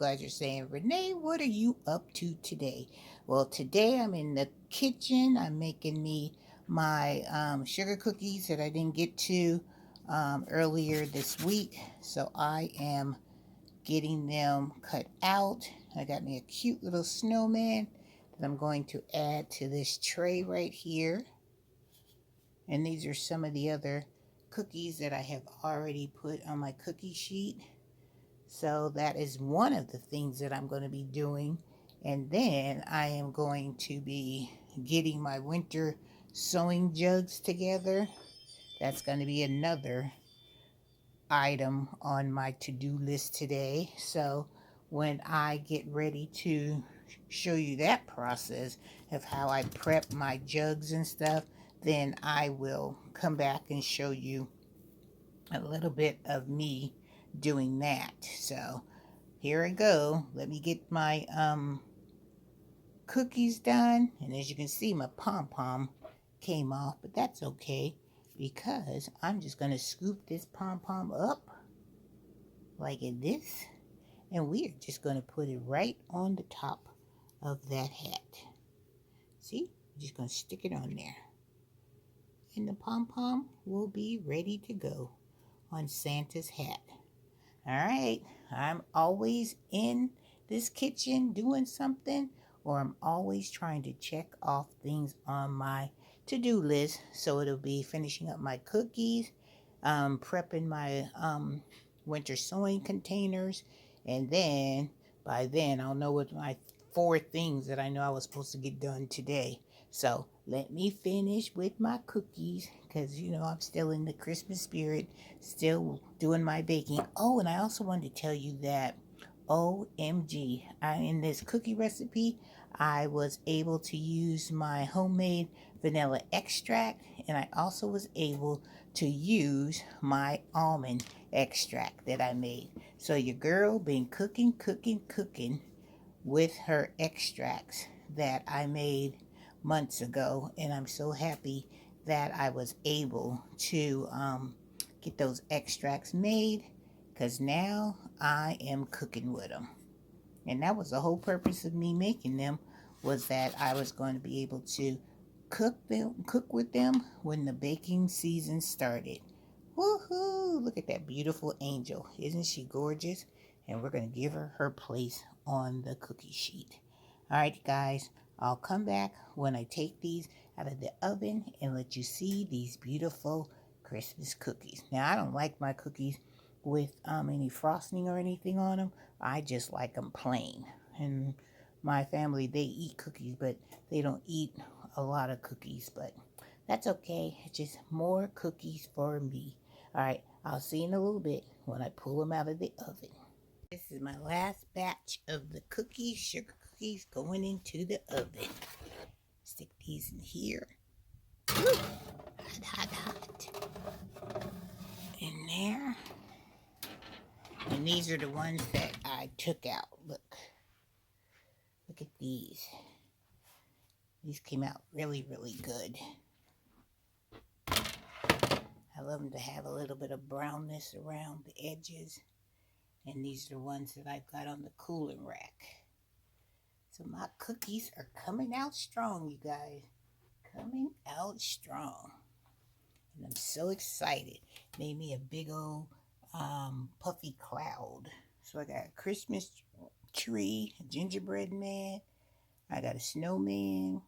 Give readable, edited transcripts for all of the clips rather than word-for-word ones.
guys are saying, Renee, what are you up to today? Well, today I'm in the kitchen. I'm making me my sugar cookies that I didn't get to earlier this week. So I am getting them cut out. I got me a cute little snowman that I'm going to add to this tray right here. And these are some of the other cookies that I have already put on my cookie sheet. So that is one of the things that I'm going to be doing. And then I am going to be getting my winter sewing jugs together. That's going to be another item on my to-do list today. So when I get ready to show you that process of how I prep my jugs and stuff, then I will come back and show you a little bit of me doing that. So here I go. Let me get my cookies done. And as you can see, my pom-pom came off, but that's okay because I'm just going to scoop this pom-pom up like this. And we are just going to put it right on the top of that hat. See? I'm just going to stick it on there. And the pom-pom will be ready to go on Santa's hat. All right, I'm always in this kitchen doing something, or I'm always trying to check off things on my to-do list. So it'll be finishing up my cookies, prepping my winter sewing containers, and then by then I'll know what my 4 things that I know I was supposed to get done today. So let me finish with my cookies because, you know, I'm still in the Christmas spirit, still doing my baking. Oh, and I also wanted to tell you that, OMG, in this cookie recipe, I was able to use my homemade vanilla extract, and I also was able to use my almond extract that I made. So your girl been cooking with her extracts that I made months ago, and I'm so happy that I was able to get those extracts made because now I am cooking with them. And that was the whole purpose of me making them, was that I was going to be able to cook with them when the baking season started. Woohoo! Look at that beautiful angel. Isn't she gorgeous? And we're going to give her her place on the cookie sheet. All right, guys, I'll come back when I take these out of the oven and let you see these beautiful Christmas cookies. Now, I don't like my cookies with any frosting or anything on them. I just like them plain. And my family, they eat cookies, but they don't eat a lot of cookies. But that's okay. It's just more cookies for me. All right, I'll see you in a little bit when I pull them out of the oven. This is my last batch of the cookies, sugar cookies, going into the oven. Stick these in here. Woo! Hot, hot, hot. In there. And these are the ones that I took out. Look. Look at these. These came out really, really good. I love them to have a little bit of brownness around the edges. And these are the ones that I've got on the cooling rack. So my cookies are coming out strong, you guys. Coming out strong. And I'm so excited. Made me a big old puffy cloud. So I got a Christmas tree, a gingerbread man. I got a snowman,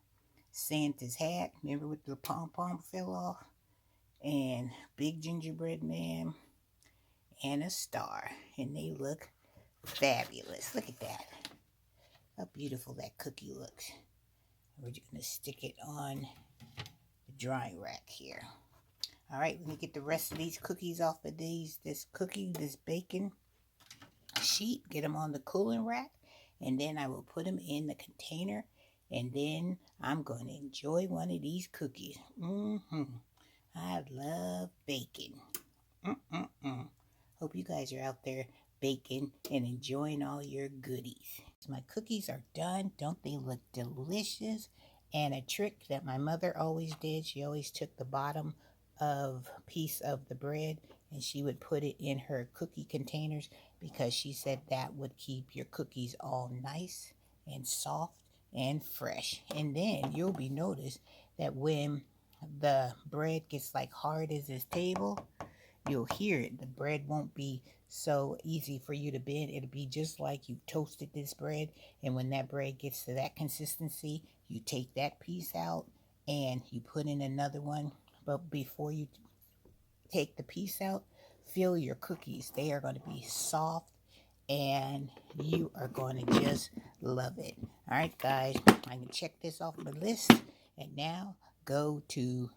Santa's hat. Remember with the pom-pom fell off? And big gingerbread man. And a star. And they look fabulous. Look at that. How beautiful that cookie looks. We're just going to stick it on the drying rack here. All right, let me get the rest of these cookies off of this bacon sheet. Get them on the cooling rack. And then I will put them in the container. And then I'm going to enjoy one of these cookies. I love bacon. Hope you guys are out there baking and enjoying all your goodies. My cookies are done. Don't they look delicious? And a trick that my mother always did, she always took the bottom of piece of the bread and she would put it in her cookie containers because she said that would keep your cookies all nice and soft and fresh. And then you'll be noticed that when the bread gets like hard as this table, you'll hear it. The bread won't be so easy for you to bend. It'll be just like you toasted this bread. And when that bread gets to that consistency, you take that piece out and you put in another one. But before you take the piece out, feel your cookies. They are going to be soft and you are going to just love it. All right, guys, I can check this off my list. And now go to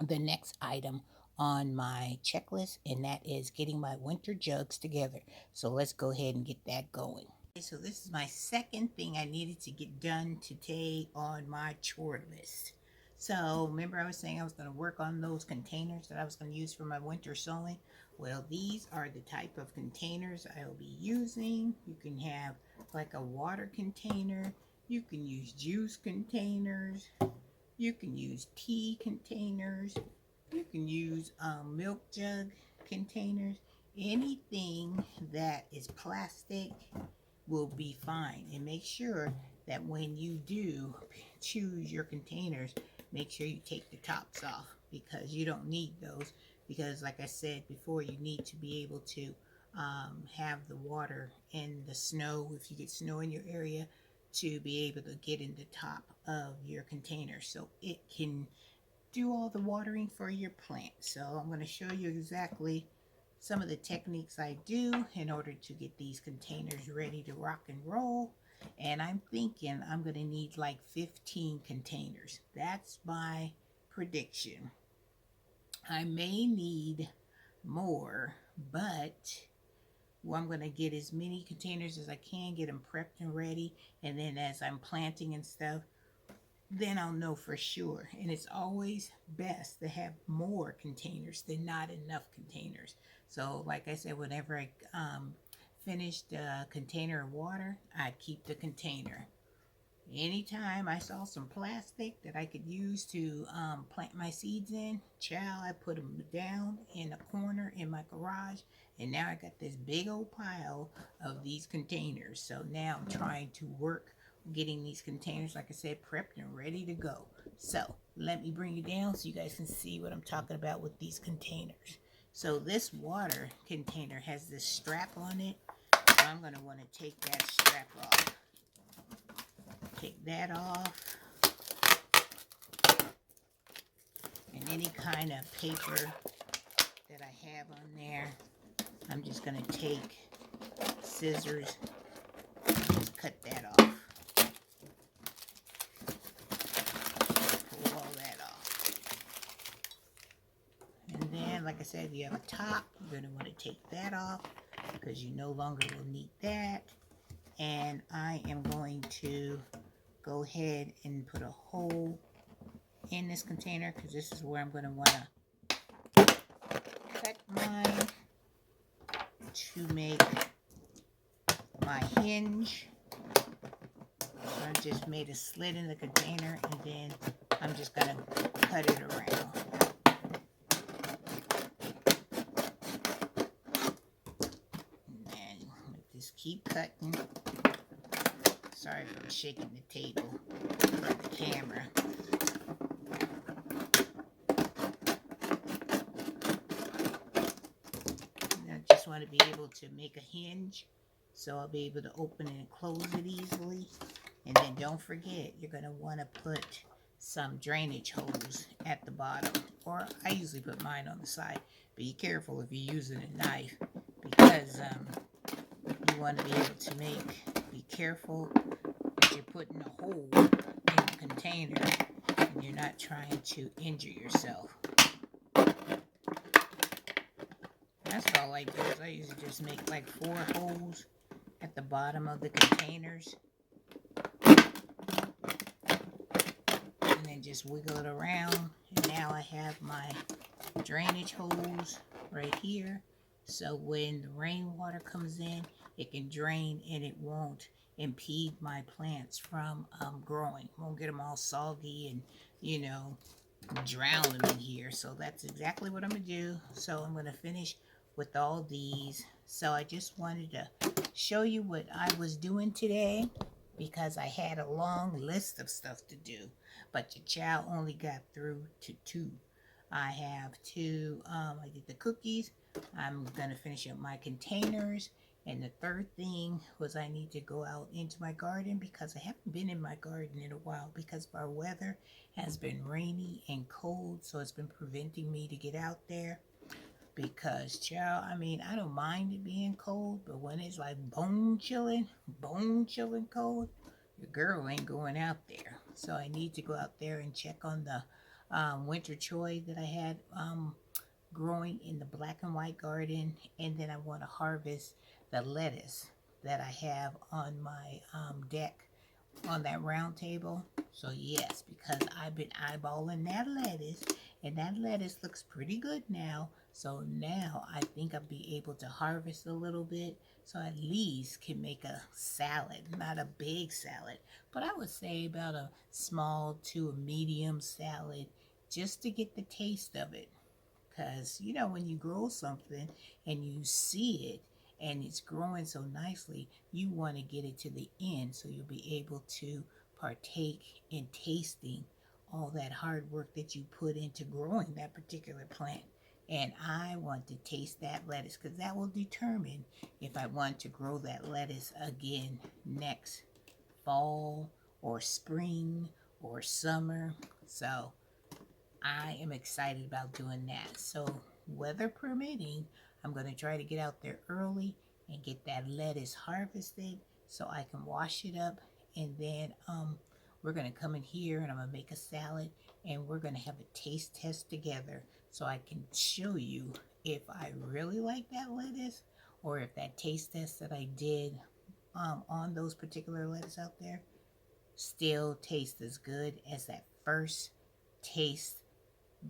the next item on my checklist, and that is getting my winter jugs together. So let's go ahead and get that going. Okay, so this is my second thing I needed to get done today on my chore list. So remember I was saying I was going to work on those containers that I was going to use for my winter sewing. Well, these are the type of containers I'll be using. You can have like a water container. You can use juice containers. You can use tea containers. You can use milk jug containers. Anything that is plastic will be fine. And make sure that when you do choose your containers, make sure you take the tops off, because you don't need those. Because like I said before, you need to be able to have the water and the snow, if you get snow in your area, to be able to get in the top of your container so it can do all the watering for your plant. So I'm going to show you exactly some of the techniques I do in order to get these containers ready to rock and roll. And I'm thinking I'm going to need like 15 containers. That's my prediction. I may need more, but well, I'm going to get as many containers as I can, get them prepped and ready, and then as I'm planting and stuff, then I'll know for sure. And it's always best to have more containers than not enough containers. So like I said, whenever I finish the container of water, I keep the container. Anytime I saw some plastic that I could use to plant my seeds in, I put them down in a corner in my garage, and now I got this big old pile of these containers. So now I'm trying to work getting these containers, like I said, prepped and ready to go. So let me bring you down so you guys can see what I'm talking about with these containers. So this water container has this strap on it, so I'm going to want to take that strap off. Take that off, and any kind of paper that I have on there, I'm just going to take scissors and just cut that off. Pull all that off. And then, like I said, if you have a top, you're going to want to take that off because you no longer will need that. And I am going to go ahead and put a hole in this container because this is where I'm going to want to cut mine to make my hinge. So I just made a slit in the container, and then I'm just going to cut it around. And then just keep cutting. Sorry for shaking the table for the camera. And I just want to be able to make a hinge so I'll be able to open and close it easily. And then don't forget, you're going to want to put some drainage hose at the bottom. Or I usually put mine on the side. Be careful if you're using a knife, because you want to be able to be careful that you're putting a hole in the container and you're not trying to injure yourself. That's all I do, is I usually just make like 4 holes at the bottom of the containers. And then just wiggle it around. And now I have my drainage hose right here. So when the rainwater comes in, it can drain and it won't impede my plants from growing. Won't get them all soggy and, you know, drown them in here. So that's exactly what I'm going to do. So I'm going to finish with all these. So I just wanted to show you what I was doing today because I had a long list of stuff to do, but the child only got through to 2. I have 2, I did the cookies. I'm gonna finish up my containers. And the third thing was I need to go out into my garden because I haven't been in my garden in a while because our weather has been rainy and cold, so it's been preventing me to get out there. Because, child, I mean, I don't mind it being cold, but when it's like bone chilling cold, your girl ain't going out there. So I need to go out there and check on the winter choy that I had growing in the black and white garden. And then I want to harvest the lettuce that I have on my deck on that round table. So yes, because I've been eyeballing that lettuce, and that lettuce looks pretty good now. So now I think I'll be able to harvest a little bit, so at least can make a salad. Not a big salad, but I would say about a small to a medium salad, just to get the taste of it. Because, you know, when you grow something and you see it and it's growing so nicely, you want to get it to the end so you'll be able to partake in tasting all that hard work that you put into growing that particular plant. And I want to taste that lettuce because that will determine if I want to grow that lettuce again next fall or spring or summer. So I am excited about doing that. So weather permitting, I'm going to try to get out there early and get that lettuce harvested so I can wash it up. And then we're going to come in here and I'm going to make a salad and we're going to have a taste test together so I can show you if I really like that lettuce or if that taste test that I did on those particular lettuce out there still tastes as good as that first taste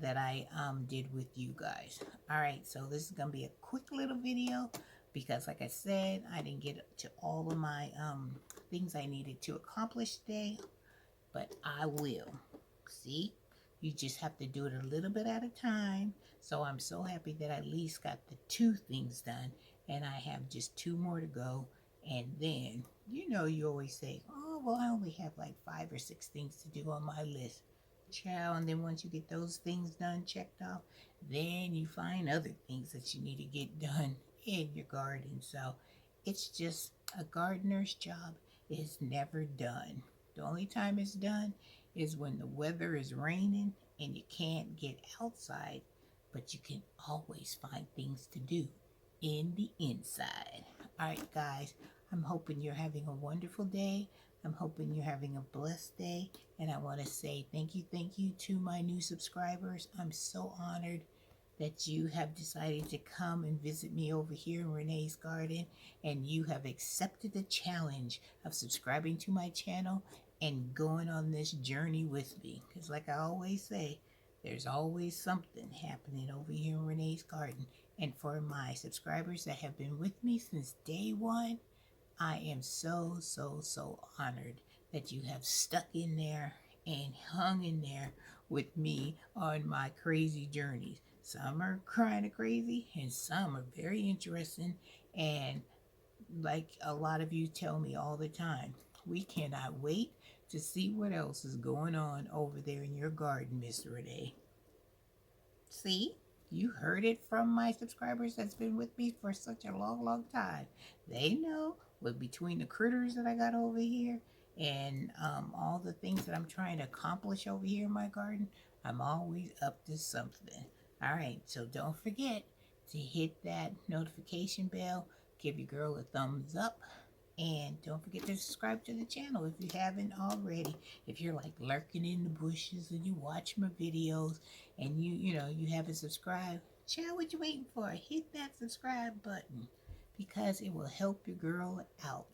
that I did with you guys. Alright, so this is going to be a quick little video because like I said, I didn't get to all of my things I needed to accomplish today, but I will. See? You just have to do it a little bit at a time. So I'm so happy that I at least got the 2 things done and I have just 2 more to go. And then, you know, you always say, oh, well, I only have like 5 or 6 things to do on my list. Child, and then once you get those things done, checked off, then you find other things that you need to get done in your garden. So it's just a gardener's job is never done. The only time it's done is when the weather is raining and you can't get outside, but you can always find things to do in the inside. All right, guys, I'm hoping you're having a wonderful day. I'm hoping you're having a blessed day. And I want to say thank you to my new subscribers. I'm so honored that you have decided to come and visit me over here in Renee's Garden. And you have accepted the challenge of subscribing to my channel and going on this journey with me. Because like I always say, there's always something happening over here in Renee's Garden. And for my subscribers that have been with me since day one, I am so honored that you have stuck in there and hung in there with me on my crazy journeys. Some are kind of crazy and some are very interesting. And like a lot of you tell me all the time, we cannot wait to see what else is going on over there in your garden, Miss Renee. See? You heard it from my subscribers that's been with me for such a long time. They know, with between the critters that I got over here and all the things that I'm trying to accomplish over here in my garden, I'm always up to something. All right, so don't forget to hit that notification bell, give your girl a thumbs up, and don't forget to subscribe to the channel if you haven't already. If you're like lurking in the bushes and you watch my videos and you know you haven't subscribed, child, what you waiting for? Hit that subscribe button because it will help your girl out.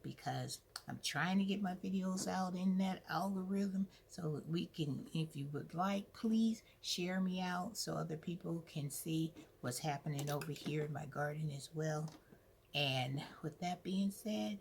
Because I'm trying to get my videos out in that algorithm so that we can, if you would like, please share me out so other people can see what's happening over here in my garden as well. And with that being said,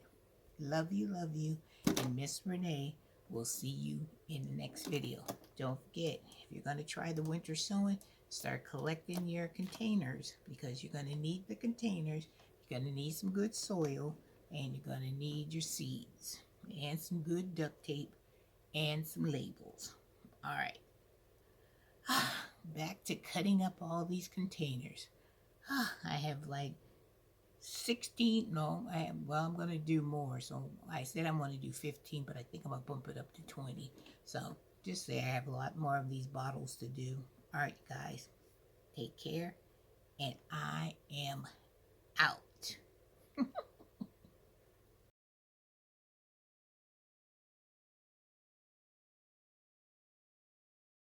love you, and Miss Renee will see you in the next video. Don't forget, if you're going to try the winter sowing, start collecting your containers, because you're going to need the containers. You're going to need some good soil, and you're going to need your seeds and some good duct tape and some labels. All right. Back to cutting up all these containers. I have like 16, no, I'm going to do more. So I said I'm going to do 15, but I think I'm going to bump it up to 20. So just say I have a lot more of these bottles to do. All right, guys, take care, and I am out.